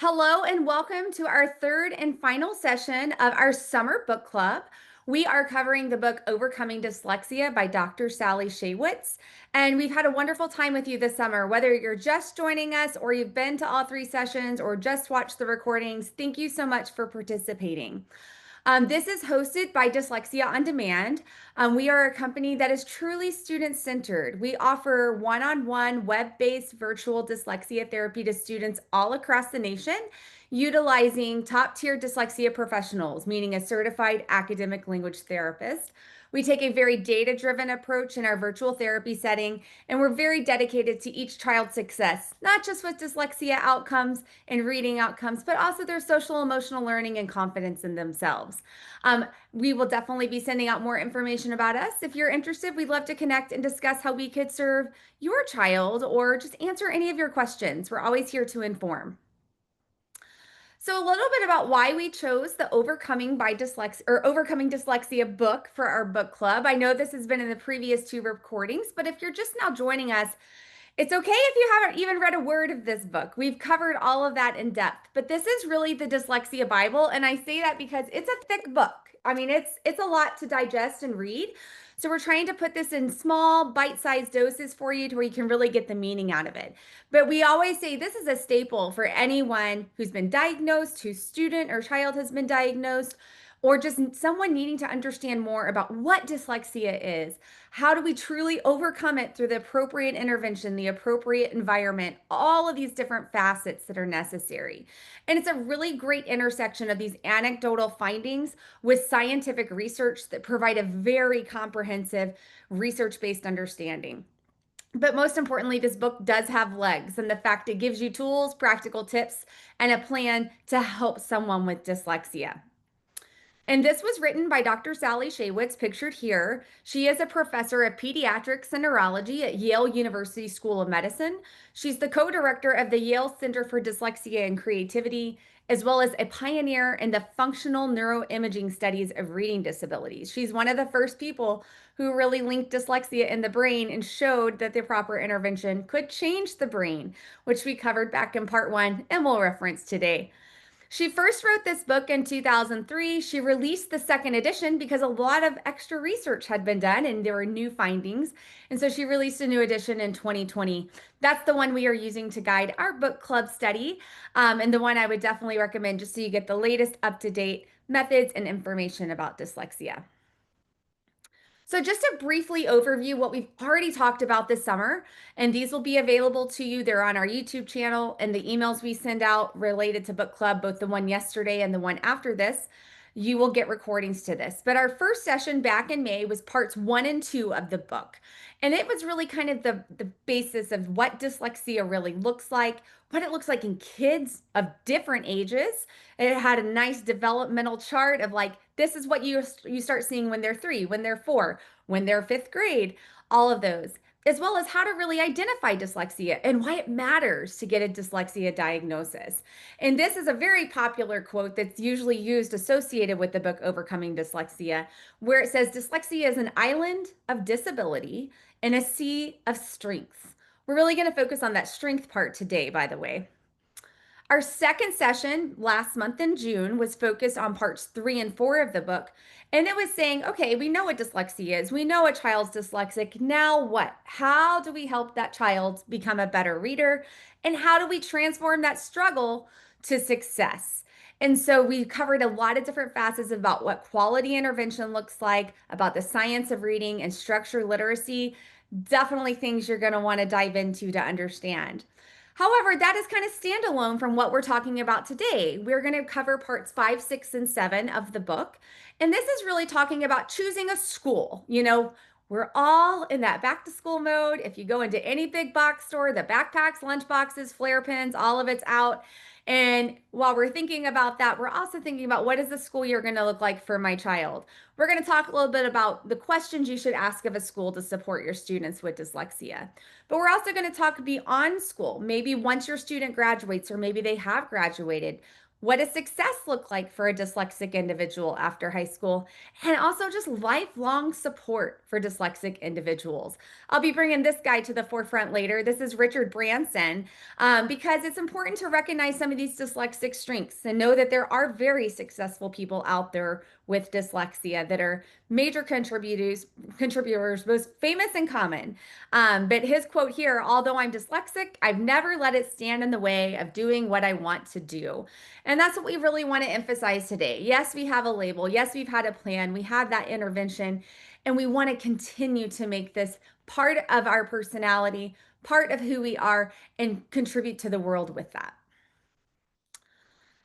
Hello and welcome to our third and final session of our summer book club. We are covering the book Overcoming Dyslexia by Dr. Sally Shaywitz. And we've had a wonderful time with you this summer. Whether you're just joining us or you've been to all three sessions or just watched the recordings, thank you so much for participating. This is hosted by Dyslexia on Demand. We are a company that is truly student-centered. We offer one-on-one web-based virtual dyslexia therapy to students all across the nation, utilizing top-tier dyslexia professionals, meaning a certified academic language therapist. We take a very data-driven approach in our virtual therapy setting, and we're very dedicated to each child's success, not just with dyslexia outcomes and reading outcomes, but also their social emotional learning and confidence in themselves. We will definitely be sending out more information about us. If you're interested, we'd love to connect and discuss how we could serve your child or just answer any of your questions. We're always here to inform. So a little bit about why we chose the Overcoming Dyslexia book for our book club. I know this has been in the previous two recordings, but if you're just now joining us, it's okay if you haven't even read a word of this book. We've covered all of that in depth, but this is really the Dyslexia Bible, and I say that because it's a thick book. I mean, it's a lot to digest and read. So we're trying to put this in small, bite-sized doses for you to where you can really get the meaning out of it. But we always say this is a staple for anyone who's been diagnosed, whose student or child has been diagnosed, or just someone needing to understand more about what dyslexia is. How do we truly overcome it through the appropriate intervention, the appropriate environment, all of these different facets that are necessary. And it's a really great intersection of these anecdotal findings with scientific research that provide a very comprehensive research-based understanding. But most importantly, this book does have legs, and the fact it gives you tools, practical tips, and a plan to help someone with dyslexia. And this was written by Dr. Sally Shaywitz, pictured here. She is a professor of pediatrics and neurology at Yale University School of Medicine. She's the co-director of the Yale Center for Dyslexia and Creativity, as well as a pioneer in the functional neuroimaging studies of reading disabilities. She's one of the first people who really linked dyslexia in the brain and showed that the proper intervention could change the brain, which we covered back in part one and we'll reference today. She first wrote this book in 2003. She released the second edition because a lot of extra research had been done and there were new findings. And so she released a new edition in 2020. That's the one we are using to guide our book club study, and the one I would definitely recommend just so you get the latest up-to-date methods and information about dyslexia. So just to briefly overview what we've already talked about this summer, and these will be available to you. They're on our YouTube channel and the emails we send out related to book club, both the one yesterday and the one after this, you will get recordings to this. But our first session back in May was parts 1 and 2 of the book. And it was really kind of the basis of what dyslexia really looks like, what it looks like in kids of different ages. It had a nice developmental chart of like, this is what you start seeing when they're 3, when they're 4, when they're 5th grade, all of those, as well as how to really identify dyslexia and why it matters to get a dyslexia diagnosis. And this is a very popular quote that's usually used associated with the book Overcoming Dyslexia, where it says, dyslexia is an island of disability and a sea of strengths. We're really going to focus on that strength part today, by the way. Our second session last month in June was focused on parts 3 and 4 of the book. And it was saying, okay, we know what dyslexia is. We know a child's dyslexic. Now what? How do we help that child become a better reader? And how do we transform that struggle to success? And so we covered a lot of different facets about what quality intervention looks like, about the science of reading and structure literacy. Definitely things you're going to want to dive into to understand. However, that is kind of standalone from what we're talking about today. We're going to cover parts 5, 6, and 7 of the book. And this is really talking about choosing a school. You know, we're all in that back to school mode. If you go into any big box store, the backpacks, lunch boxes, flare pens, all of it's out. And while we're thinking about that, we're also thinking about what is the school year going to look like for my child? We're going to talk a little bit about the questions you should ask of a school to support your students with dyslexia. But we're also going to talk beyond school. Maybe once your student graduates, or maybe they have graduated, What does success look like for a dyslexic individual after high school? And also just lifelong support for dyslexic individuals. I'll be bringing this guy to the forefront later. This is Richard Branson, because it's important to recognize some of these dyslexic strengths and know that there are very successful people out there with dyslexia that are major contributors, both famous and common. But his quote here, although I'm dyslexic, I've never let it stand in the way of doing what I want to do. And that's what we really want to emphasize today. Yes, we have a label. Yes, we've had a plan. We have that intervention. And we want to continue to make this part of our personality, part of who we are, and contribute to the world with that.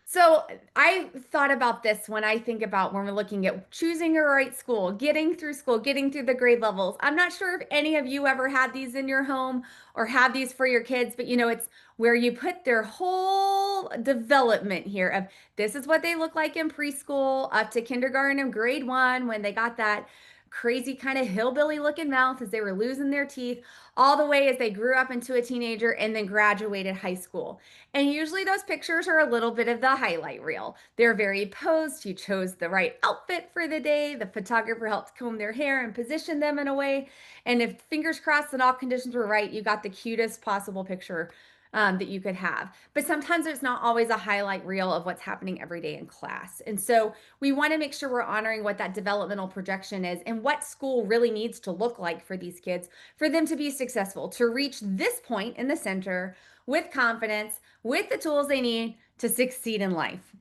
So I thought about this when I think about when we're looking at choosing a right school, getting through the grade levels. I'm not sure if any of you ever had these in your home or have these for your kids, but it's where you put their whole development here of this is what they look like in preschool up to kindergarten and grade one when they got that crazy kind of hillbilly looking mouth as they were losing their teeth, all the way as they grew up into a teenager and then graduated high school. And usually those pictures are a little bit of the highlight reel. They're very posed. You chose the right outfit for the day. The photographer helped comb their hair and position them in a way. And if fingers crossed and all conditions were right, you got the cutest possible picture that you could have. But sometimes it's not always a highlight reel of what's happening every day in class. And so we want to make sure we're honoring what that developmental projection is and what school really needs to look like for these kids for them to be successful, to reach this point in the center with confidence, with the tools they need to succeed in life.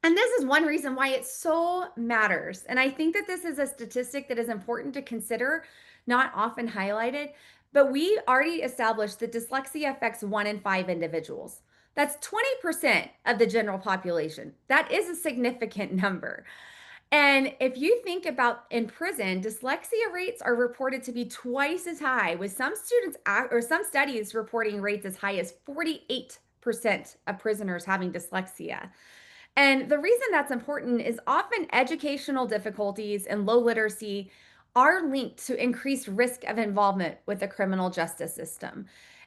And this is one reason why it so matters. And I think that this is a statistic that is important to consider, not often highlighted, but we already established that dyslexia affects 1 in 5 individuals. That's 20% of the general population. That is a significant number. And if you think about in prison, dyslexia rates are reported to be twice as high, with some students or some studies reporting rates as high as 48% of prisoners having dyslexia. And the reason that's important is often educational difficulties and low literacy are linked to increased risk of involvement with the criminal justice system.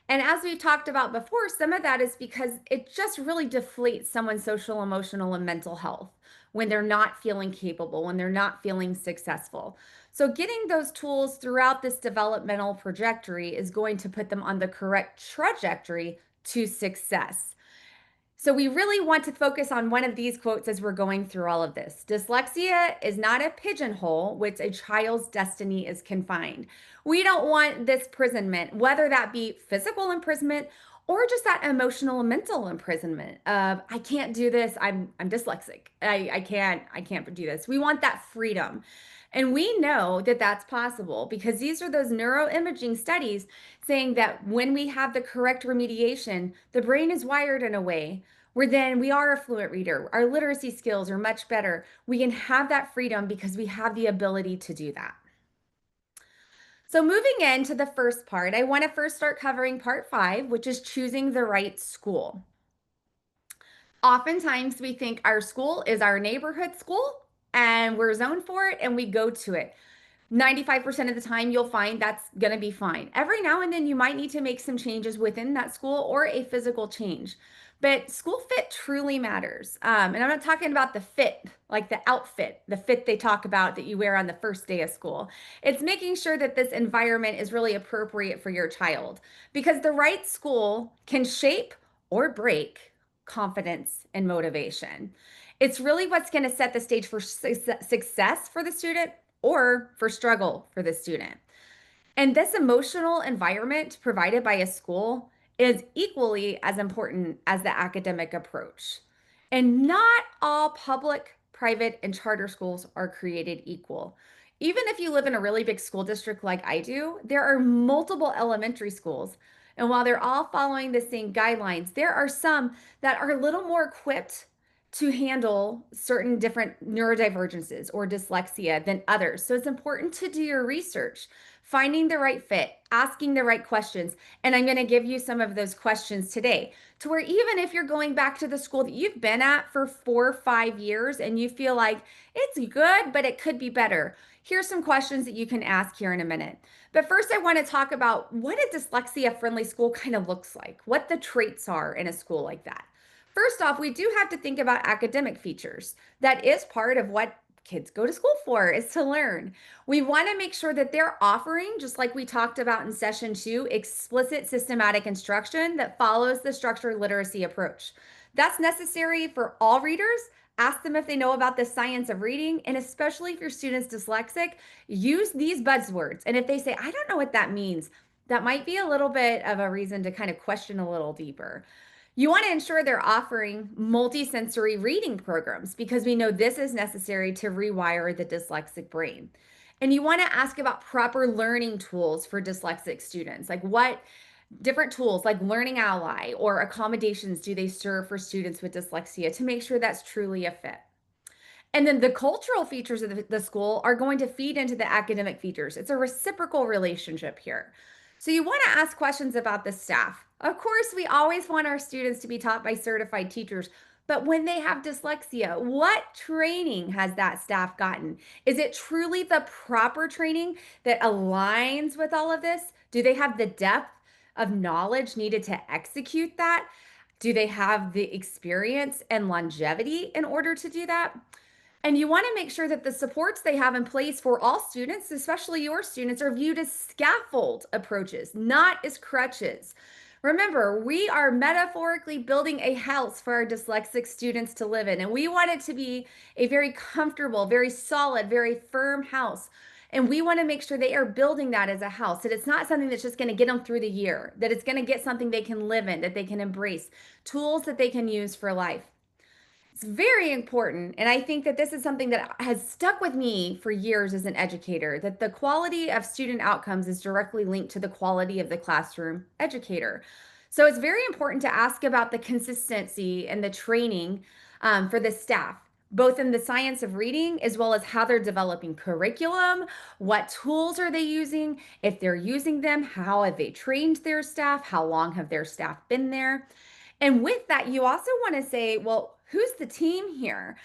And as we've talked about before, some of that is because it just really deflates someone's social, emotional, and mental health when they're not feeling capable, when they're not feeling successful. So, getting those tools throughout this developmental trajectory is going to put them on the correct trajectory to success. So we really want to focus on one of these quotes as we're going through all of this. Dyslexia is not a pigeonhole which a child's destiny is confined. We don't want this imprisonment, whether that be physical imprisonment or just that emotional and mental imprisonment of I can't do this. I'm dyslexic. I can't do this. We want that freedom. And we know that that's possible because these are those neuroimaging studies saying that when we have the correct remediation, the brain is wired in a way where then we are a fluent reader. Our literacy skills are much better. We can have that freedom because we have the ability to do that. So moving into the first part, I want to first start covering part 5, which is choosing the right school. Oftentimes we think our school is our neighborhood school and we're zoned for it and we go to it. 95% of the time, you'll find that's going to be fine. Every now and then, you might need to make some changes within that school or a physical change. But school fit truly matters. And I'm not talking about the fit, like the outfit, the fit they talk about that you wear on the first day of school. It's making sure that this environment is really appropriate for your child because the right school can shape or break confidence and motivation. It's really what's going to set the stage for success for the student or for struggle for the student. And this emotional environment provided by a school is equally as important as the academic approach. And not all public, private, and charter schools are created equal. Even if you live in a really big school district like I do, there are multiple elementary schools. And while they're all following the same guidelines, there are some that are a little more equipped to handle certain different neurodivergences or dyslexia than others. So it's important to do your research, finding the right fit, asking the right questions. And I'm going to give you some of those questions today to where even if you're going back to the school that you've been at for 4 or 5 years and you feel like it's good, but it could be better, here's some questions that you can ask here in a minute. But first, I want to talk about what a dyslexia-friendly school kind of looks like, what the traits are in a school like that. First off, we do have to think about academic features. That is part of what kids go to school for, is to learn. We want to make sure that they're offering, just like we talked about in session 2, explicit systematic instruction that follows the structured literacy approach. That's necessary for all readers. Ask them if they know about the science of reading, and especially if your student's dyslexic, use these buzzwords. And if they say, I don't know what that means, that might be a little bit of a reason to kind of question a little deeper. You want to ensure they're offering multisensory reading programs because we know this is necessary to rewire the dyslexic brain. And you want to ask about proper learning tools for dyslexic students. Like what different tools like Learning Ally or accommodations do they serve for students with dyslexia to make sure that's truly a fit? And then the cultural features of the school are going to feed into the academic features. It's a reciprocal relationship here. So you want to ask questions about the staff. Of course, we always want our students to be taught by certified teachers, but when they have dyslexia, what training has that staff gotten? Is it truly the proper training that aligns with all of this? Do they have the depth of knowledge needed to execute that? Do they have the experience and longevity in order to do that? And you want to make sure that the supports they have in place for all students, especially your students, are viewed as scaffold approaches, not as crutches. Remember, we are metaphorically building a house for our dyslexic students to live in, and we want it to be a very comfortable, very solid, very firm house. And we want to make sure they are building that as a house, that it's not something that's just going to get them through the year, that it's going to get something they can live in, that they can embrace, tools that they can use for life. It's very important. And I think that this is something that has stuck with me for years as an educator, that the quality of student outcomes is directly linked to the quality of the classroom educator. So it's very important to ask about the consistency and the training for the staff, both in the science of reading as well as how they're developing curriculum, what tools are they using, if they're using them, how have they trained their staff, how long have their staff been there. And with that, you also want to say, well, who's the team here?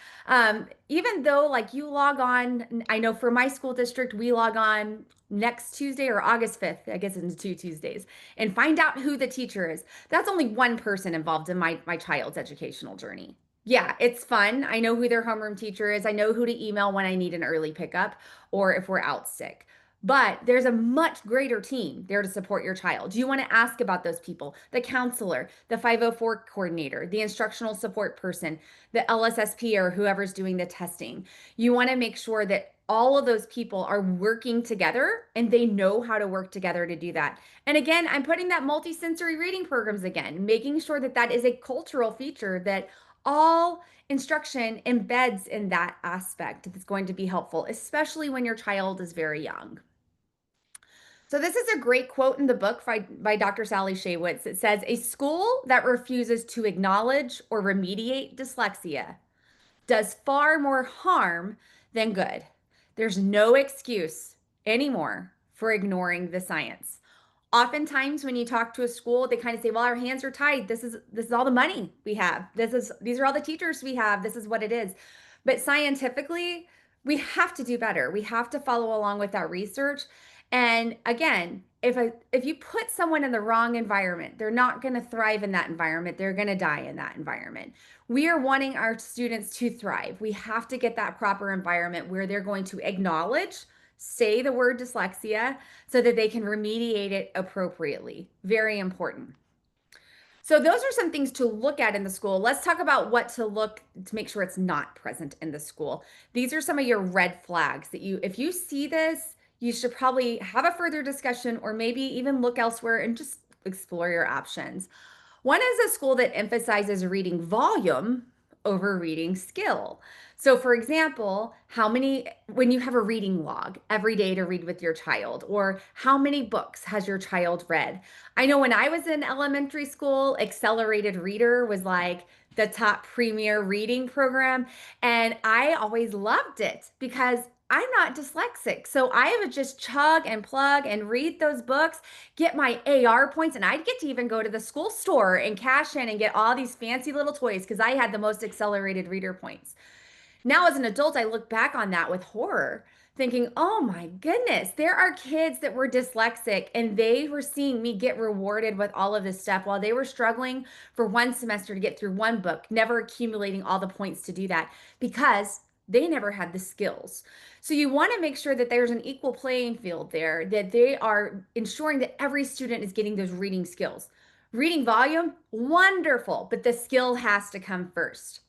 Even though, like, you log on, I know for my school district, we log on next Tuesday or August 5th, I guess it's 2 Tuesdays, and find out who the teacher is. That's only one person involved in my child's educational journey. Yeah, it's fun. I know who their homeroom teacher is. I know who to email when I need an early pickup or if we're out sick. But there's a much greater team there to support your child. You want to ask about those people, the counselor, the 504 coordinator, the instructional support person, the LSSP or whoever's doing the testing. You want to make sure that all of those people are working together and they know how to work together to do that. And again, I'm putting that multisensory reading programs again, making sure that that is a cultural feature that all instruction embeds in that aspect that's going to be helpful, especially when your child is very young. So this is a great quote in the book by Dr. Sally Shaywitz. It says, a school that refuses to acknowledge or remediate dyslexia does far more harm than good. There's no excuse anymore for ignoring the science. Oftentimes when you talk to a school, they kind of say, well, our hands are tied. This is all the money we have. These are all the teachers we have. This is what it is. But scientifically, we have to do better. We have to follow along with that research. And again, if you put someone in the wrong environment, they're not going to thrive in that environment. They're going to die in that environment. We are wanting our students to thrive. We have to get that proper environment where they're going to acknowledge, say the word dyslexia so that they can remediate it appropriately. Very important. So those are some things to look at in the school. Let's talk about what to look to make sure it's not present in the school. These are some of your red flags that if you see this, you should probably have a further discussion or maybe even look elsewhere and just explore your options. One is a school that emphasizes reading volume over reading skill. So, for example, when you have a reading log every day to read with your child, or how many books has your child read? I know when I was in elementary school, Accelerated Reader was like the top premier reading program. And I always loved it because I'm not dyslexic. So I would just chug and plug and read those books, get my AR points, and I'd get to even go to the school store and cash in and get all these fancy little toys because I had the most accelerated reader points. Now, as an adult, I look back on that with horror thinking, oh my goodness, there are kids that were dyslexic and they were seeing me get rewarded with all of this stuff while they were struggling for one semester to get through one book, never accumulating all the points to do that because they never had the skills. So you want to make sure that there's an equal playing field there, that they are ensuring that every student is getting those reading skills. Reading volume, wonderful, but the skill has to come first.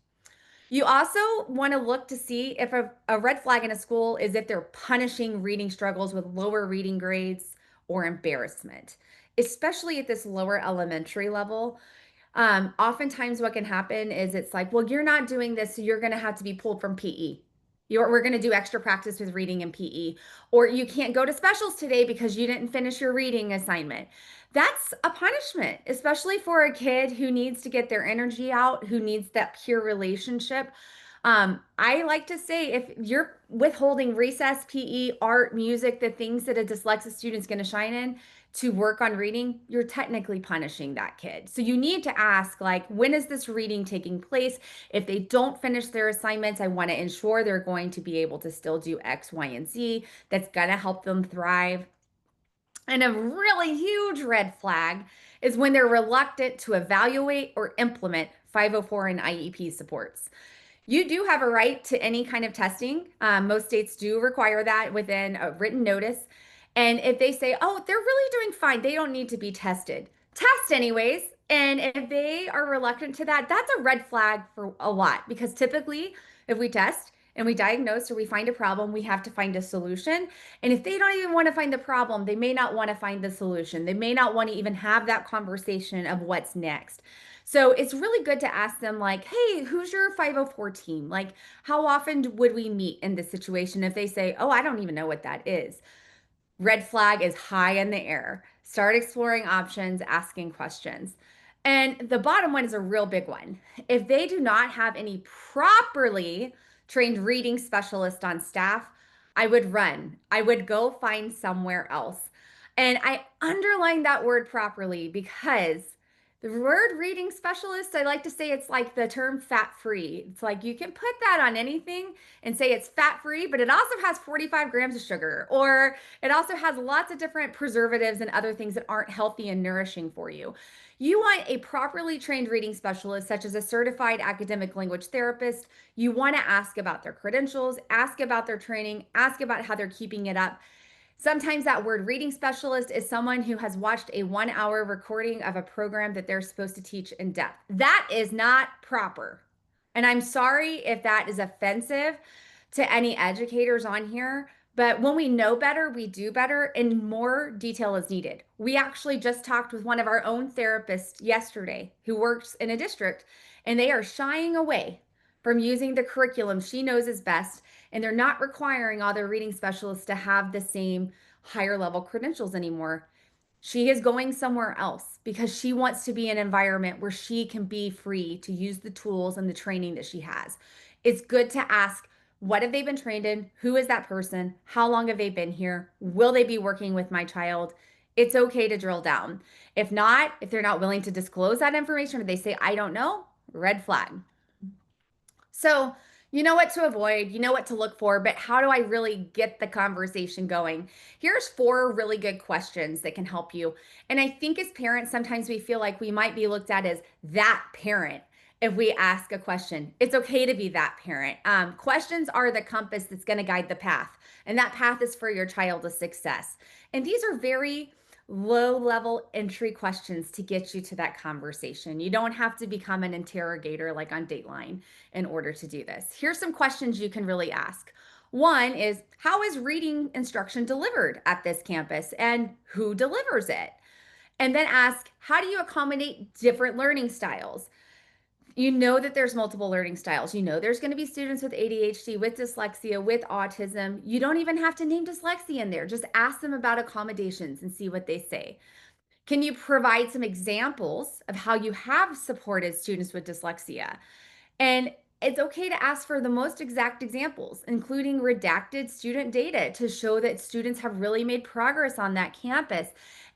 You also want to look to see if a red flag in a school is if they're punishing reading struggles with lower reading grades or embarrassment, especially at this lower elementary level. Oftentimes, what can happen is it's like, well, you're not doing this, so you're going to have to be pulled from PE. We're going to do extra practice with reading in PE, or you can't go to specials today because you didn't finish your reading assignment. That's a punishment, especially for a kid who needs to get their energy out, who needs that pure relationship. I like to say if you're withholding recess, PE, art, music, the things that a dyslexic student's going to shine in to work on reading, you're technically punishing that kid. So you need to ask, like, when is this reading taking place? If they don't finish their assignments, I want to ensure they're going to be able to still do X, Y, and Z. That's going to help them thrive. And a really huge red flag is when they're reluctant to evaluate or implement 504 and IEP supports. You do have a right to any kind of testing. Most states do require that within a written notice. And if they say, oh, they're really doing fine, they don't need to be tested, test anyways. And if they are reluctant to that, that's a red flag for a lot because typically, if we test and we diagnose or we find a problem, we have to find a solution. And if they don't even want to find the problem, they may not want to find the solution. They may not want to even have that conversation of what's next. So it's really good to ask them, like, hey, who's your 504 team? Like, how often would we meet in this situation? If they say, oh, I don't even know what that is, red flag is high in the air. Start exploring options, asking questions. And the bottom one is a real big one. If they do not have any properly trained reading specialist on staff, I would run. I would go find somewhere else. And I underline that word properly because the word reading specialist, I like to say it's like the term fat free. It's like you can put that on anything and say it's fat free, but it also has 45 grams of sugar, or it also has lots of different preservatives and other things that aren't healthy and nourishing for you. You want a properly trained reading specialist, such as a certified academic language therapist. You want to ask about their credentials, ask about their training, ask about how they're keeping it up. Sometimes that word reading specialist is someone who has watched a 1 hour recording of a program that they're supposed to teach in depth. That is not proper. And I'm sorry if that is offensive to any educators on here, but when we know better, we do better, and more detail is needed. We actually just talked with one of our own therapists yesterday who works in a district, and they are shying away from using the curriculum she knows is best, and they're not requiring all their reading specialists to have the same higher level credentials anymore. She is going somewhere else because she wants to be in an environment where she can be free to use the tools and the training that she has. It's good to ask, what have they been trained in? Who is that person? How long have they been here? Will they be working with my child? It's okay to drill down. If not, if they're not willing to disclose that information or they say, I don't know, red flag. So, you know what to avoid, you know what to look for, but how do I really get the conversation going? Here's 4 really good questions that can help you. And I think as parents, sometimes we feel like we might be looked at as that parent if we ask a question. It's okay to be that parent. Questions are the compass that's going to guide the path, and that path is for your child's success. And these are very low level entry questions to get you to that conversation. You don't have to become an interrogator like on Dateline in order to do this. Here's some questions you can really ask. One is, how is reading instruction delivered at this campus and who delivers it? And then ask, how do you accommodate different learning styles? You know that there's multiple learning styles. You know there's going to be students with ADHD, with dyslexia, with autism. You don't even have to name dyslexia in there. Just ask them about accommodations and see what they say. Can you provide some examples of how you have supported students with dyslexia? And it's okay to ask for the most exact examples, including redacted student data to show that students have really made progress on that campus.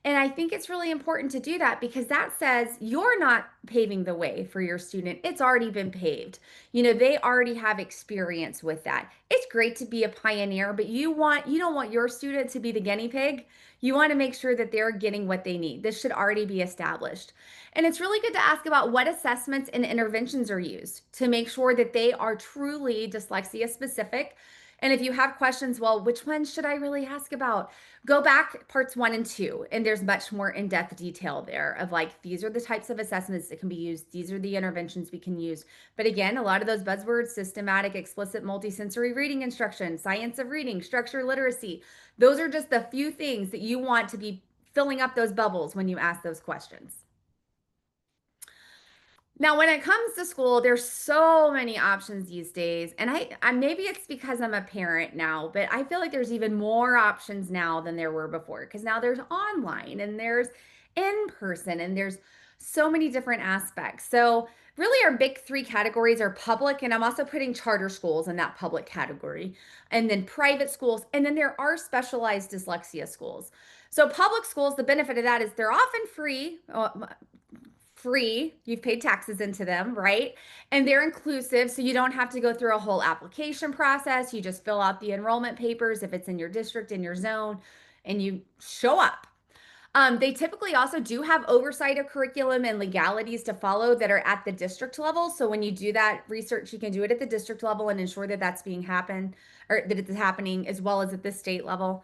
And I think it's really important to do that because that says you're not paving the way for your student. It's already been paved. They already have experience with that. It's great to be a pioneer, but you don't want your student to be the guinea pig. You want to make sure that they're getting what they need. This should already be established. And it's really good to ask about what assessments and interventions are used to make sure that they are truly dyslexia specific. And if you have questions, well, which ones should I really ask about? Go back parts 1 and 2, and there's much more in-depth detail there of like, these are the types of assessments that can be used. These are the interventions we can use. But again, a lot of those buzzwords, systematic, explicit, multisensory reading instruction, science of reading, structure literacy, those are just the few things that you want to be filling up those bubbles when you ask those questions. Now, when it comes to school, there's so many options these days. And I maybe it's because I'm a parent now, but I feel like there's even more options now than there were before because now there's online and there's in person and there's so many different aspects. So, really, our big three categories are public, and I'm also putting charter schools in that public category, and then private schools, and then there are specialized dyslexia schools. So, public schools, the benefit of that is they're often free. You've paid taxes into them, right? And they're inclusive, so you don't have to go through a whole application process. You just fill out the enrollment papers if it's in your district, in your zone, and you show up. They typically also do have oversight of curriculum and legalities to follow that are at the district level. So when you do that research, you can do it at the district level and ensure that that's being happen or that it's happening as well as at the state level.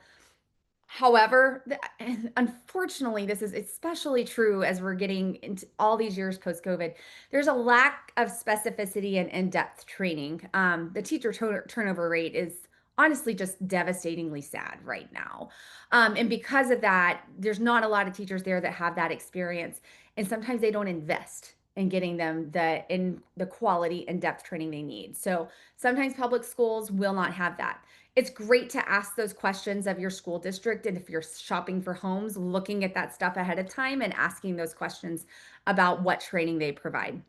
However, and unfortunately, this is especially true as we're getting into all these years post-COVID. There's a lack of specificity and in-depth training. The teacher turnover rate is honestly just devastatingly sad right now. And because of that, there's not a lot of teachers there that have that experience, and sometimes they don't invest in getting them the quality and depth training they need. So sometimes public schools will not have that. It's great to ask those questions of your school district. And if you're shopping for homes, looking at that stuff ahead of time and asking those questions about what training they provide.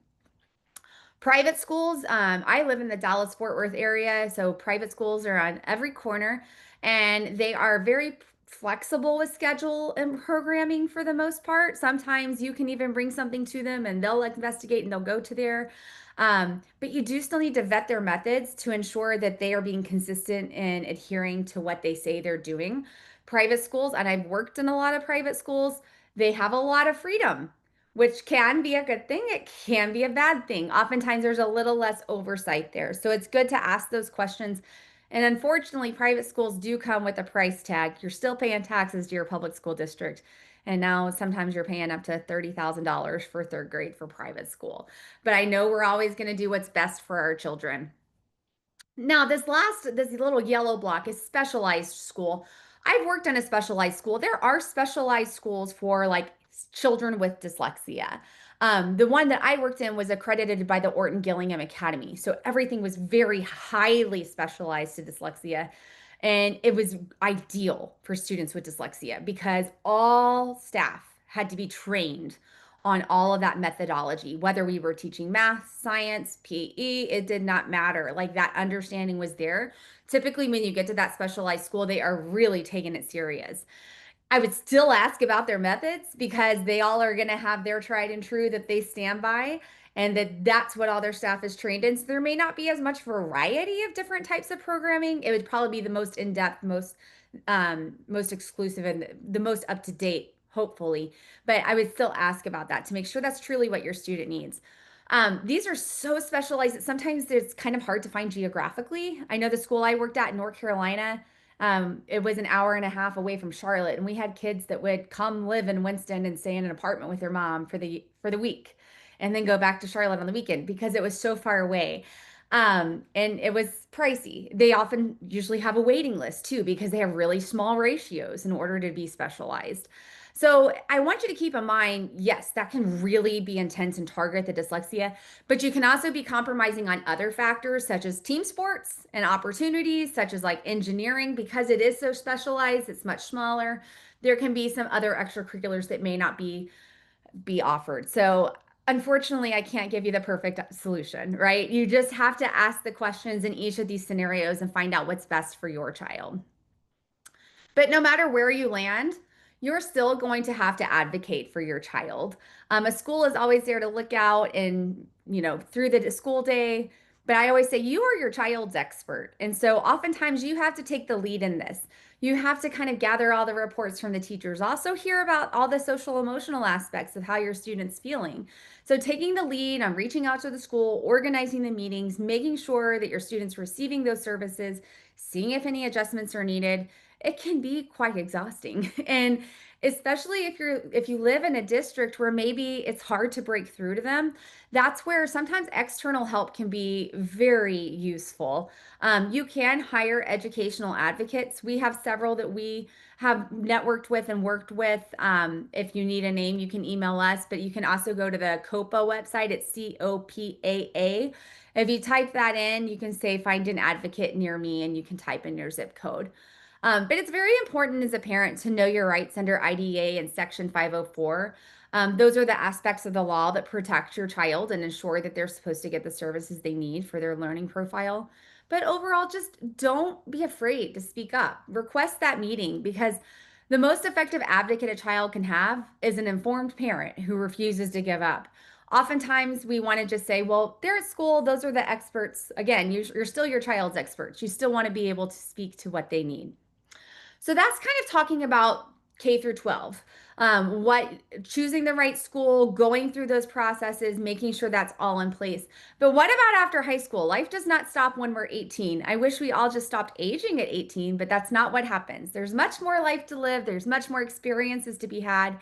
Private schools, I live in the Dallas Fort Worth area, so private schools are on every corner and they are very flexible with schedule and programming for the most part. Sometimes you can even bring something to them and they'll investigate and they'll go to there. But you do still need to vet their methods to ensure that they are being consistent in adhering to what they say they're doing. Private schools, and I've worked in a lot of private schools, they have a lot of freedom, which can be a good thing. It can be a bad thing. Oftentimes, there's a little less oversight there. So it's good to ask those questions. And unfortunately, private schools do come with a price tag. You're still paying taxes to your public school district. And now sometimes you're paying up to $30,000 for third grade for private school. But I know we're always going to do what's best for our children. Now, this little yellow block is specialized school. I've worked in a specialized school. There are specialized schools for like children with dyslexia. The one that I worked in was accredited by the Orton Gillingham Academy. So everything was very highly specialized to dyslexia. And it was ideal for students with dyslexia because all staff had to be trained on all of that methodology, whether we were teaching math, science, PE, it did not matter. Like that understanding was there. Typically, when you get to that specialized school, they are really taking it serious. I would still ask about their methods because they all are going to have their tried and true that they stand by and that's what all their staff is trained in. So there may not be as much variety of different types of programming. It would probably be the most in-depth, most exclusive and the most up to date, hopefully. But I would still ask about that to make sure that's truly what your student needs. These are so specialized that sometimes it's kind of hard to find geographically. I know the school I worked at in North Carolina, it was an hour and a half away from Charlotte, and we had kids that would come live in Winston and stay in an apartment with their mom for the week, and then go back to Charlotte on the weekend because it was so far away. And it was pricey. They often usually have a waiting list too because they have really small ratios in order to be specialized. So I want you to keep in mind, yes, that can really be intense and target the dyslexia, but you can also be compromising on other factors such as team sports and opportunities such as like engineering because it is so specialized, it's much smaller. There can be some other extracurriculars that may not be offered. So unfortunately, I can't give you the perfect solution, right? You just have to ask the questions in each of these scenarios and find out what's best for your child. But no matter where you land, you're still going to have to advocate for your child. A school is always there to look out and, through the school day. But I always say you are your child's expert. And so oftentimes you have to take the lead in this. You have to kind of gather all the reports from the teachers, also hear about all the social emotional aspects of how your student's feeling. So taking the lead on reaching out to the school, organizing the meetings, making sure that your students receiving those services, seeing if any adjustments are needed, it can be quite exhausting. And especially if you live in a district where maybe it's hard to break through to them, that's where sometimes external help can be very useful. You can hire educational advocates. We have several that we have networked with and worked with. If you need a name, you can email us, but you can also go to the COPA website. It's COPAA. If you type that in, you can say find an advocate near me and you can type in your zip code. But it's very important as a parent to know your rights under IDEA and Section 504. Those are the aspects of the law that protect your child and ensure that they're supposed to get the services they need for their learning profile. But overall, just don't be afraid to speak up. Request that meeting because the most effective advocate a child can have is an informed parent who refuses to give up. Oftentimes, we want to just say, well, they're at school, those are the experts. Again, you're still your child's experts. You still want to be able to speak to what they need. So that's kind of talking about K through 12. What choosing the right school, going through those processes, making sure that's all in place. But what about after high school? Life does not stop when we're 18. I wish we all just stopped aging at 18, but that's not what happens. There's much more life to live, there's much more experiences to be had,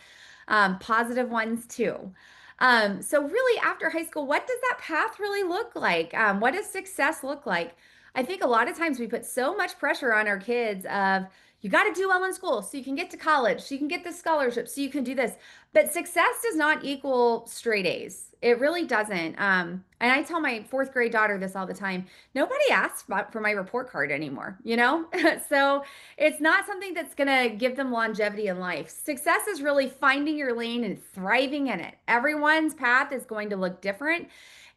positive ones too. So really after high school, what does that path really look like? What does success look like? I think a lot of times we put so much pressure on our kids of you got to do well in school so you can get to college, so you can get the scholarship, so you can do this. But success does not equal straight A's. It really doesn't. And I tell my fourth grade daughter this all the time. Nobody asks for my report card anymore, you know? So it's not something that's going to give them longevity in life. Success is really finding your lane and thriving in it. Everyone's path is going to look different.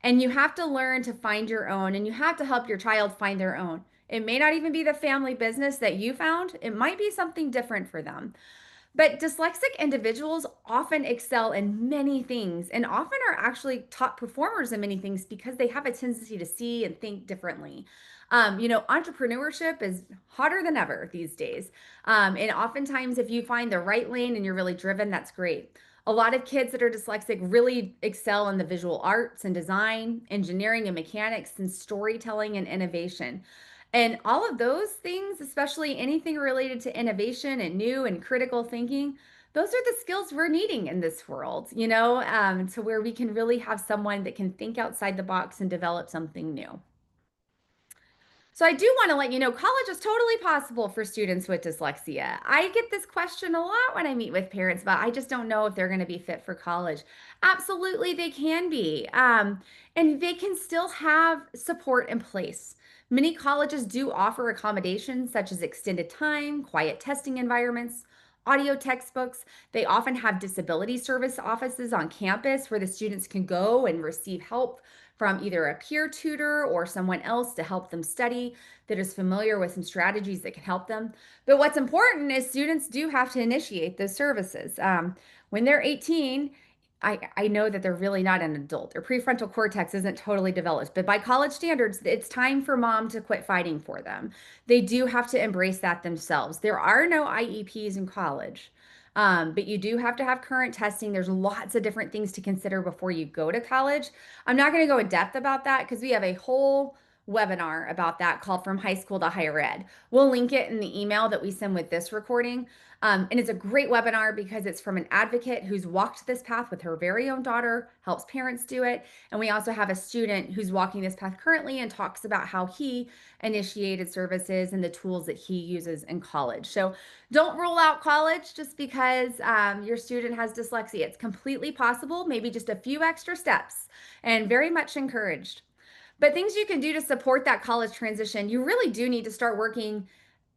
And you have to learn to find your own, and you have to help your child find their own. It may not even be the family business that you found, it might be something different for them. But dyslexic individuals often excel in many things and often are actually top performers in many things because they have a tendency to see and think differently. Entrepreneurship is hotter than ever these days. And oftentimes, if you find the right lane and you're really driven, that's great. A lot of kids that are dyslexic really excel in the visual arts and design, engineering and mechanics, and storytelling and innovation. And all of those things, especially anything related to innovation and new and critical thinking, those are the skills we're needing in this world, to where we can really have someone that can think outside the box and develop something new. So I do want to let you know college is totally possible for students with dyslexia. I get this question a lot when I meet with parents about I just don't know if they're going to be fit for college. Absolutely, they can be. And they can still have support in place. Many colleges do offer accommodations such as extended time, quiet testing environments, audio textbooks. They often have disability service offices on campus where the students can go and receive help from either a peer tutor or someone else to help them study that is familiar with some strategies that can help them. But what's important is students do have to initiate those services. When they're 18, I know that they're really not an adult. Their prefrontal cortex isn't totally developed, but by college standards, it's time for mom to quit fighting for them. They do have to embrace that themselves. There are no IEPs in college. But you do have to have current testing. There's lots of different things to consider before you go to college. I'm not going to go in depth about that because we have a whole webinar about that called From High School to Higher Ed. We'll link it in the email that we send with this recording. And it's a great webinar because it's from an advocate who's walked this path with her very own daughter, helps parents do it. And we also have a student who's walking this path currently and talks about how he initiated services and the tools that he uses in college. So don't rule out college just because your student has dyslexia. It's completely possible, maybe just a few extra steps, and very much encouraged. But things you can do to support that college transition, you really do need to start working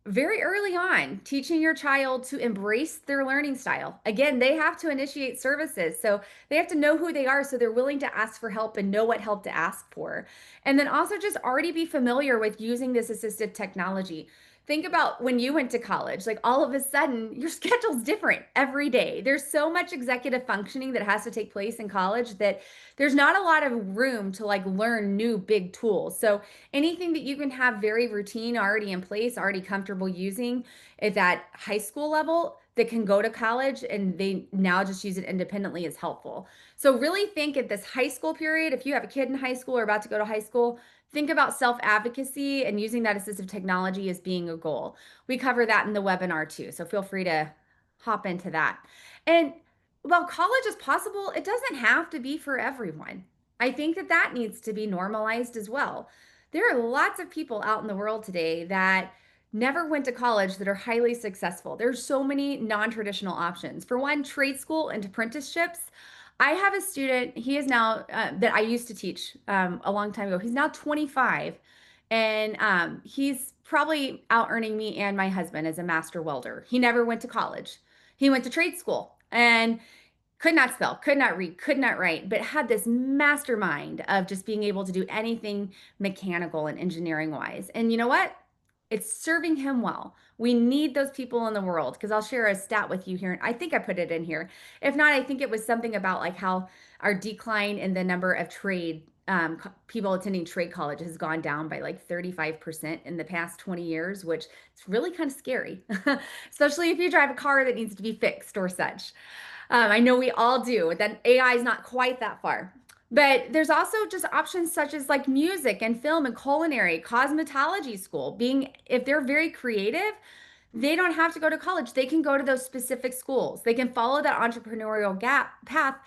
very early on, teaching your child to embrace their learning style. Again, they have to initiate services. So they have to know who they are so they're willing to ask for help and know what help to ask for. And then also just already be familiar with using this assistive technology. Think about when you went to college, like all of a sudden your schedule's different every day. There's so much executive functioning that has to take place in college that there's not a lot of room to like learn new big tools. So anything that you can have very routine already in place, already comfortable using at that high school level that can go to college and they now just use it independently is helpful. So really think at this high school period, if you have a kid in high school or about to go to high school, think about self-advocacy and using that assistive technology as being a goal. We cover that in the webinar too, so feel free to hop into that. And while college is possible, it doesn't have to be for everyone. I think that that needs to be normalized as well. There are lots of people out in the world today that never went to college that are highly successful. There's so many non-traditional options. For one, trade school and apprenticeships. I have a student, he is now that I used to teach a long time ago. He's now 25 and he's probably out earning me and my husband as a master welder. He never went to college. He went to trade school and could not spell, could not read, could not write, but had this mastermind of just being able to do anything mechanical and engineering wise. And you know what? It's serving him well. We need those people in the world because I'll share a stat with you here. I think I put it in here. If not, I think it was something about like how our decline in the number of trade people attending trade college has gone down by like 35% in the past 20 years, which is really kind of scary, especially if you drive a car that needs to be fixed or such. I know we all do. That AI is not quite that far. But there's also just options such as like music and film and culinary, cosmetology school. Being, if they're very creative, they don't have to go to college. They can go to those specific schools. They can follow that entrepreneurial gap path.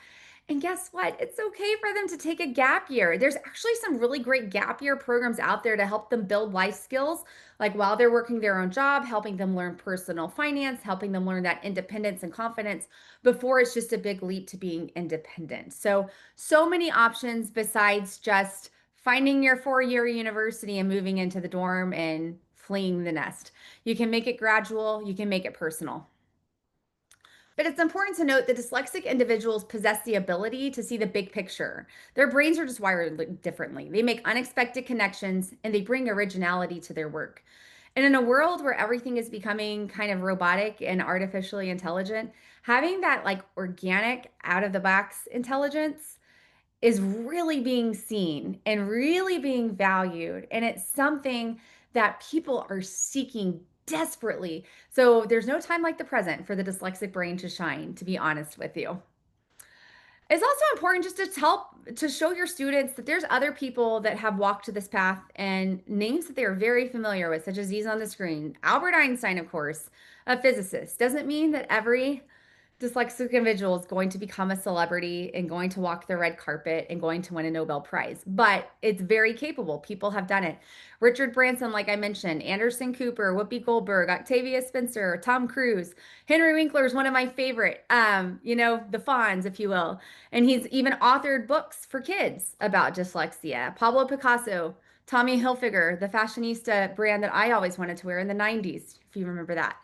And guess what? It's okay for them to take a gap year. There's actually some really great gap year programs out there to help them build life skills, like while they're working their own job, helping them learn personal finance, helping them learn that independence and confidence before it's just a big leap to being independent. So, so many options besides just finding your 4 year university and moving into the dorm and fleeing the nest. You can make it gradual, you can make it personal. But it's important to note that dyslexic individuals possess the ability to see the big picture. Their brains are just wired differently. They make unexpected connections and they bring originality to their work. And in a world where everything is becoming kind of robotic and artificially intelligent, having that like organic, out of the box intelligence is really being seen and really being valued. And it's something that people are seeking desperately. So there's no time like the present for the dyslexic brain to shine, to be honest with you. It's also important just to to show your students that there's other people that have walked this path and names that they are very familiar with, such as these on the screen. Albert Einstein, of course, a physicist. Doesn't mean that every dyslexic individual is going to become a celebrity and going to walk the red carpet and going to win a Nobel Prize, but it's very capable. People have done it. Richard Branson, like I mentioned, Anderson Cooper, Whoopi Goldberg, Octavia Spencer, Tom Cruise, Henry Winkler is one of my favorite, the Fonz, if you will. And he's even authored books for kids about dyslexia. Pablo Picasso, Tommy Hilfiger, the fashionista brand that I always wanted to wear in the 90s, if you remember that.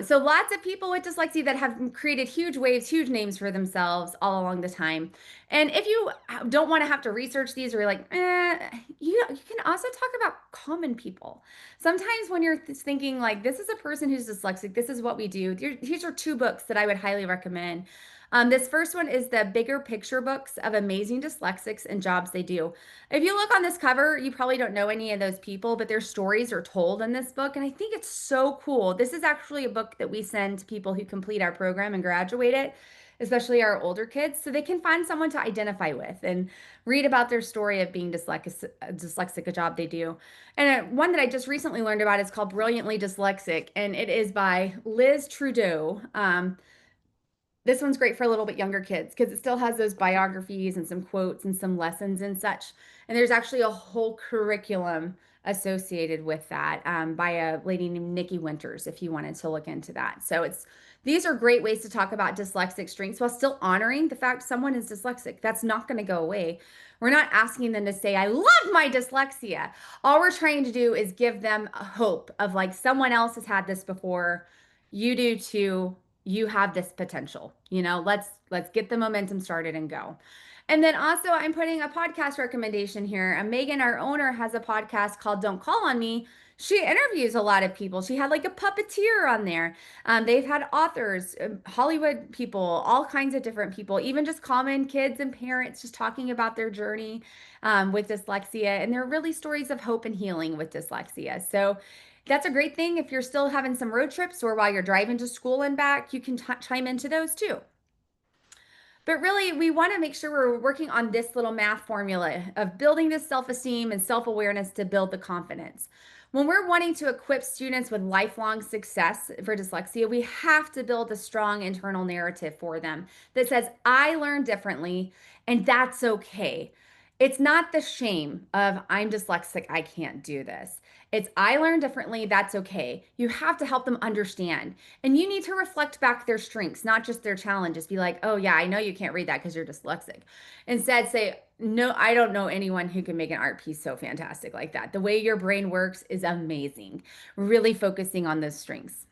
So lots of people with dyslexia that have created huge waves, huge names for themselves all along the time. And if you don't want to have to research these or you're like, you can also talk about common people. Sometimes when you're thinking like, this is a person who's dyslexic, this is what we do. These are two books that I would highly recommend. This first one is the Bigger Picture Books of Amazing Dyslexics and Jobs They Do. If you look on this cover, you probably don't know any of those people, but their stories are told in this book. And I think it's so cool. This is actually a book that we send to people who complete our program and graduate it, especially our older kids, so they can find someone to identify with and read about their story of being dyslexic, a job they do. And one that I just recently learned about is called Brilliantly Dyslexic, and it is by Liz Trudeau. This one's great for a little bit younger kids because it still has those biographies and some quotes and some lessons and such. And there's actually a whole curriculum associated with that by a lady named Nikki Winters, if you wanted to look into that. So these are great ways to talk about dyslexic strengths while still honoring the fact someone is dyslexic. That's not going to go away. We're not asking them to say, I love my dyslexia. All we're trying to do is give them a hope of like someone else has had this before. You do too. You have this potential. Let's get the momentum started and go. And then also I'm putting a podcast recommendation here. And Megan, our owner, has a podcast called Don't Call on Me. She interviews a lot of people. She had like a puppeteer on there. They've had authors, Hollywood people, all kinds of different people, even just common kids and parents just talking about their journey with dyslexia. And they're really stories of hope and healing with dyslexia. So that's a great thing. If you're still having some road trips or while you're driving to school and back, you can chime into those too. But really, we want to make sure we're working on this little math formula of building this self-esteem and self-awareness to build the confidence. When we're wanting to equip students with lifelong success for dyslexia, we have to build a strong internal narrative for them that says, I learn differently, and that's okay. It's not the shame of I'm dyslexic, I can't do this. It's I learn differently, that's okay. You have to help them understand. And you need to reflect back their strengths, not just their challenges. Be like, oh, yeah, I know you can't read that because you're dyslexic. Instead, say, no, I don't know anyone who can make an art piece so fantastic like that. The way your brain works is amazing. Really focusing on those strengths.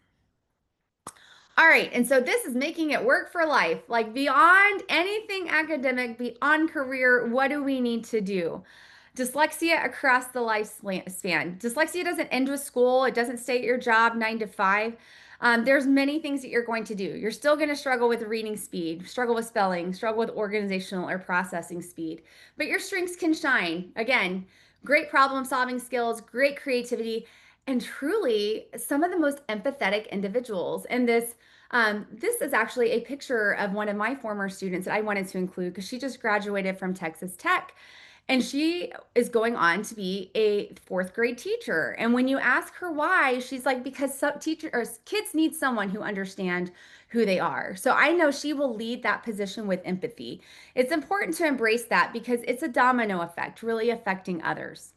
All right, and so this is making it work for life, like beyond anything academic, beyond career, what do we need to do? Dyslexia across the lifespan. Dyslexia doesn't end with school. It doesn't stay at your job 9 to 5. There's many things that you're going to do. You're still going to struggle with reading speed, struggle with spelling, struggle with organizational or processing speed, but your strengths can shine. Again, great problem solving skills, great creativity, and truly some of the most empathetic individuals. And this is actually a picture of one of my former students that I wanted to include because she just graduated from Texas Tech. And she is going on to be a fourth grade teacher. And when you ask her why, she's like, because some teacher or kids need someone who understand who they are. So I know she will lead that position with empathy. It's important to embrace that because it's a domino effect, really affecting others.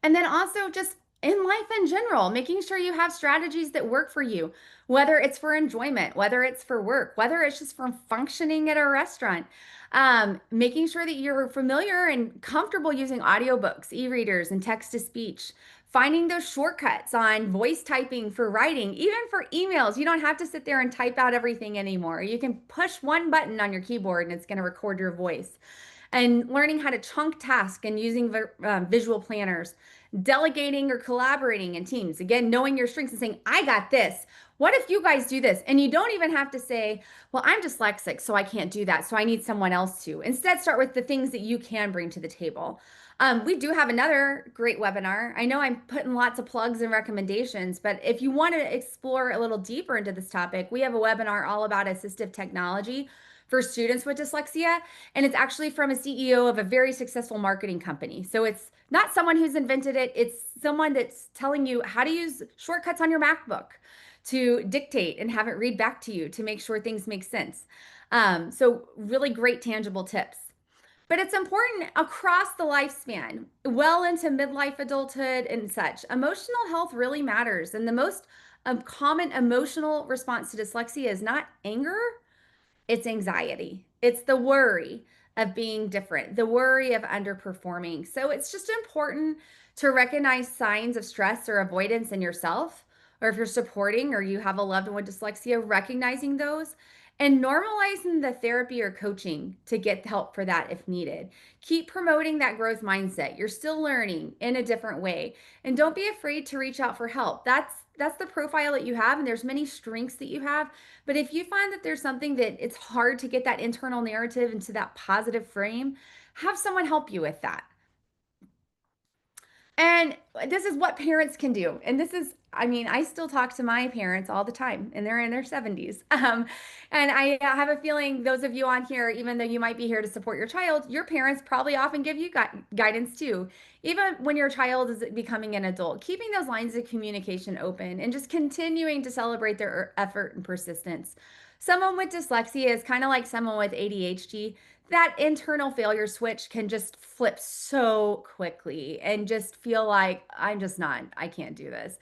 And then also just in life in general, making sure you have strategies that work for you, whether it's for enjoyment, whether it's for work, whether it's just from functioning at a restaurant. Making sure that you're familiar and comfortable using audiobooks, e-readers, and text to speech. Finding those shortcuts on voice typing for writing, even for emails. You don't have to sit there and type out everything anymore. You can push one button on your keyboard and it's going to record your voice and learning how to chunk tasks and using visual planners, delegating or collaborating in teams. Again, knowing your strengths and saying, I got this. What if you guys do this? And you don't even have to say, well, I'm dyslexic, so I can't do that. So I need someone else to. Instead, start with the things that you can bring to the table. We do have another great webinar. I know I'm putting lots of plugs and recommendations, but if you want to explore a little deeper into this topic, we have a webinar all about assistive technology for students with dyslexia. And it's actually from a CEO of a very successful marketing company. So it's not someone who's invented it, it's someone that's telling you how to use shortcuts on your MacBook to dictate and have it read back to you to make sure things make sense. So, really great tangible tips. But it's important across the lifespan, well into midlife adulthood and such. Emotional health really matters. And the most common emotional response to dyslexia is not anger, it's anxiety. It's the worry of being different, the worry of underperforming. So it's just important to recognize signs of stress or avoidance in yourself, or if you're supporting or you have a loved one with dyslexia, recognizing those and normalizing the therapy or coaching to get help for that if needed. Keep promoting that growth mindset. You're still learning in a different way. And don't be afraid to reach out for help. That's the profile that you have and there's many strengths that you have, but if you find that there's something that it's hard to get that internal narrative into that positive frame, have someone help you with that. And this is what parents can do. And this is, I mean, I still talk to my parents all the time, and they're in their 70s. And I have a feeling those of you on here, even though you might be here to support your child, your parents probably often give you guidance too. Even when your child is becoming an adult, keeping those lines of communication open and just continuing to celebrate their effort and persistence. Someone with dyslexia is kind of like someone with ADHD. That internal failure switch can just flip so quickly and just feel like I'm just not, I can't do this.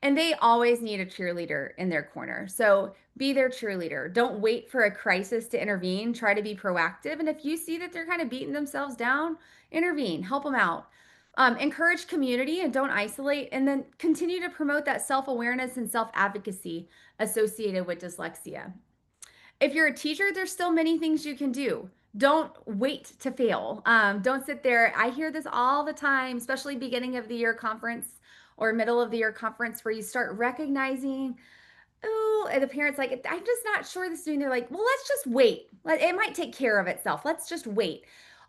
And they always need a cheerleader in their corner. So be their cheerleader. Don't wait for a crisis to intervene. Try to be proactive. And if you see that they're kind of beating themselves down, intervene, help them out. Encourage community and don't isolate. And then continue to promote that self awareness and self advocacy associated with dyslexia. If you're a teacher, there's still many things you can do. Don't wait to fail. Don't sit there. I hear this all the time, especially beginning of the year conference or middle of the year conference where you start recognizing, oh, and the parents like, I'm just not sure this is doing. They're like, well, let's just wait. It might take care of itself. Let's just wait.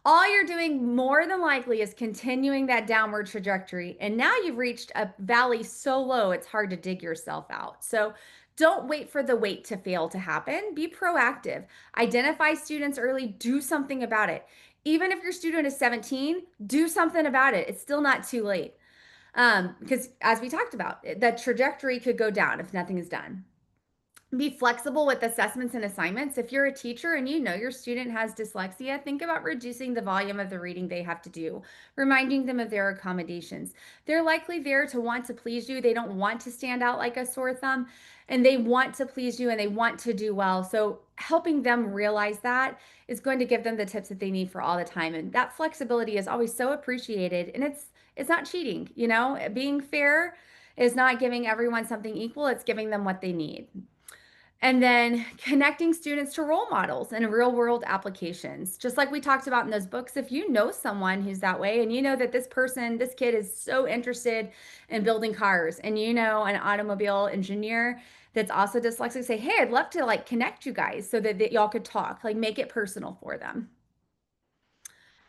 All you're doing more than likely is continuing that downward trajectory. And now you've reached a valley so low, it's hard to dig yourself out. So don't wait for the wait to fail to happen. Be proactive. Identify students early, do something about it. Even if your student is 17, do something about it. It's still not too late. Because as we talked about, that trajectory could go down if nothing is done. Be flexible with assessments and assignments. If you're a teacher and you know your student has dyslexia, think about reducing the volume of the reading they have to do, reminding them of their accommodations. They're likely there to want to please you. They don't want to stand out like a sore thumb, and they want to please you and they want to do well. So, helping them realize that is going to give them the tips that they need for all the time. And that flexibility is always so appreciated, and it's not cheating, you know? Being fair is not giving everyone something equal, it's giving them what they need. And then connecting students to role models and real world applications. Just like we talked about in those books, if you know someone who's that way and you know that this person, this kid is so interested in building cars, and you know an automobile engineer that's also dyslexic, say, hey, I'd love to like connect you guys so that y'all could talk, like make it personal for them.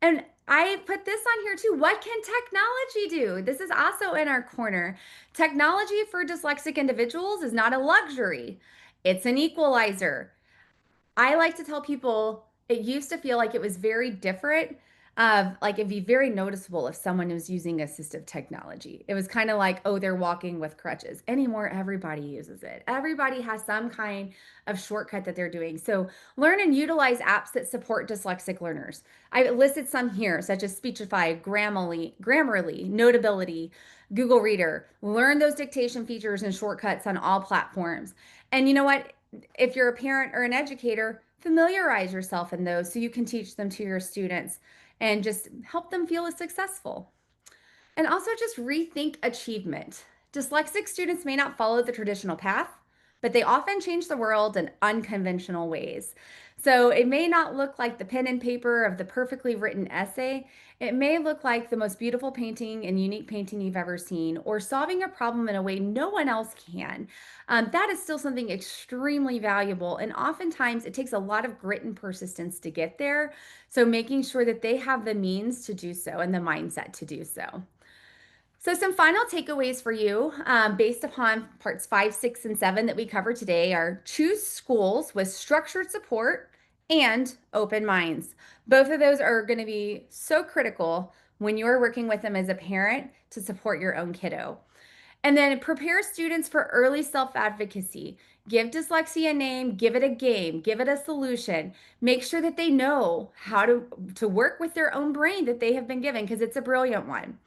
And I put this on here too. What can technology do? This is also in our corner. Technology for dyslexic individuals is not a luxury, it's an equalizer. I like to tell people it used to feel like it was very different. Like it'd be very noticeable if someone was using assistive technology. It was kind of like, oh, they're walking with crutches. Anymore, everybody uses it. Everybody has some kind of shortcut that they're doing. So learn and utilize apps that support dyslexic learners. I listed some here, such as Speechify, Grammarly, Notability, Google Reader. Learn those dictation features and shortcuts on all platforms. And you know what? If you're a parent or an educator, familiarize yourself in those so you can teach them to your students and just help them feel as successful. And also just rethink achievement. Dyslexic students may not follow the traditional path, but they often change the world in unconventional ways. So it may not look like the pen and paper of the perfectly written essay. It may look like the most beautiful painting and unique painting you've ever seen, or solving a problem in a way no one else can. That is still something extremely valuable. And oftentimes it takes a lot of grit and persistence to get there. So making sure that they have the means to do so and the mindset to do so. So, some final takeaways for you based upon parts 5, 6, and 7 that we covered today are choose schools with structured support and open minds. Both of those are going to be so critical when you're working with them as a parent to support your own kiddo. And then prepare students for early self advocacy. Give dyslexia a name, give it a game, give it a solution. Make sure that they know how to work with their own brain that they have been given because it's a brilliant one.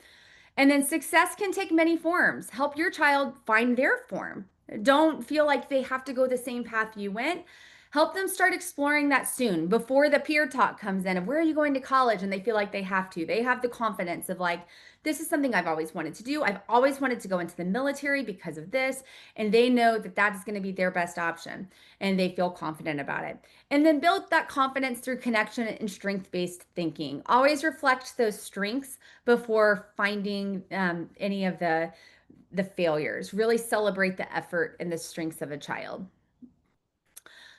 And then success can take many forms. Help your child find their form. Don't feel like they have to go the same path you went. Help them start exploring that soon before the peer talk comes in of where are you going to college and they feel like they have to. They have the confidence of like, this is something I've always wanted to do. I've always wanted to go into the military because of this. And they know that that is going to be their best option and they feel confident about it. And then build that confidence through connection and strength-based thinking. Always reflect those strengths before finding any of the failures. Really celebrate the effort and the strengths of a child.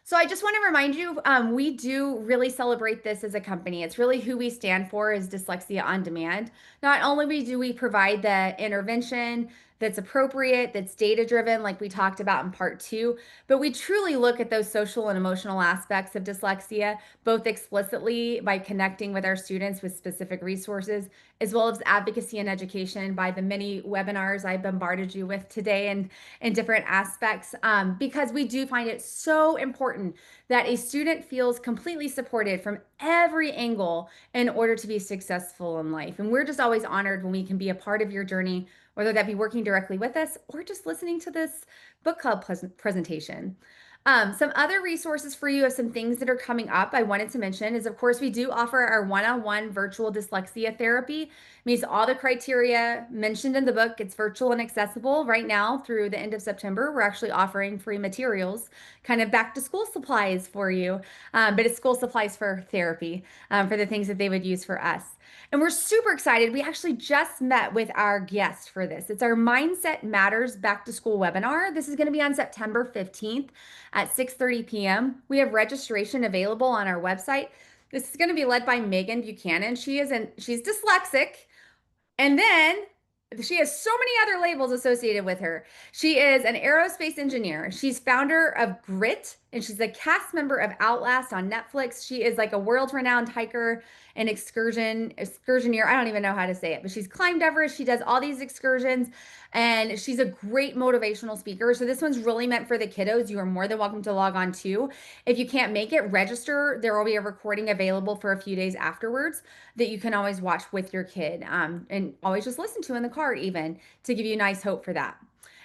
So I just want to remind you, we do really celebrate this as a company. It's really who we stand for is Dyslexia on Demand. Not only do we provide the intervention that's appropriate, that's data driven, like we talked about in part 2, but we truly look at those social and emotional aspects of dyslexia, both explicitly by connecting with our students with specific resources, as well as advocacy and education by the many webinars I bombarded you with today and in different aspects, because we do find it so important that a student feels completely supported from every angle in order to be successful in life. And we're just always honored when we can be a part of your journey, whether that be working directly with us or just listening to this book club presentation. Some other resources for you of some things that are coming up I wanted to mention is, of course, we do offer our one-on-one virtual dyslexia therapy. It meets all the criteria mentioned in the book. It's virtual and accessible right now through the end of September. We're actually offering free materials, kind of back to school supplies for you, but it's school supplies for therapy, for the things that they would use for us. And we're super excited. We actually just met with our guest for this. It's our Mindset Matters back to school webinar. This is going to be on September 15th at 6:30 p.m. We have registration available on our website. This is going to be led by Megan Buchanan. She's dyslexic. And then she has so many other labels associated with her. She is an aerospace engineer. She's founder of Grit, and she's a cast member of Outlast on Netflix. She is like a world-renowned hiker and excursioneer. I don't even know how to say it, but she's climbed Everest. She does all these excursions, and she's a great motivational speaker. So this one's really meant for the kiddos. You are more than welcome to log on too. If you can't make it, register. There will be a recording available for a few days afterwards that you can always watch with your kid, and always just listen to in the car, even to give you nice hope for that.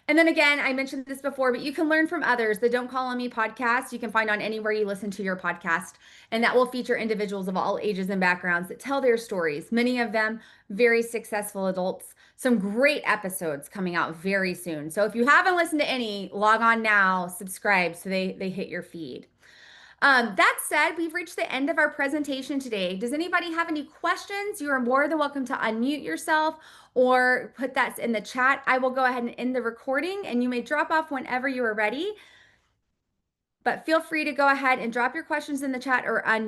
And then again, I mentioned this before, but you can learn from others. The Don't Call on Me podcast, you can find on anywhere you listen to your podcast. And that will feature individuals of all ages and backgrounds that tell their stories, many of them very successful adults. Some great episodes coming out very soon. So if you haven't listened to any, log on now, subscribe so they hit your feed. That said, we've reached the end of our presentation today. Does anybody have any questions? You are more than welcome to unmute yourself or put that in the chat. I will go ahead and end the recording, and you may drop off whenever you are ready. But feel free to go ahead and drop your questions in the chat or unmute.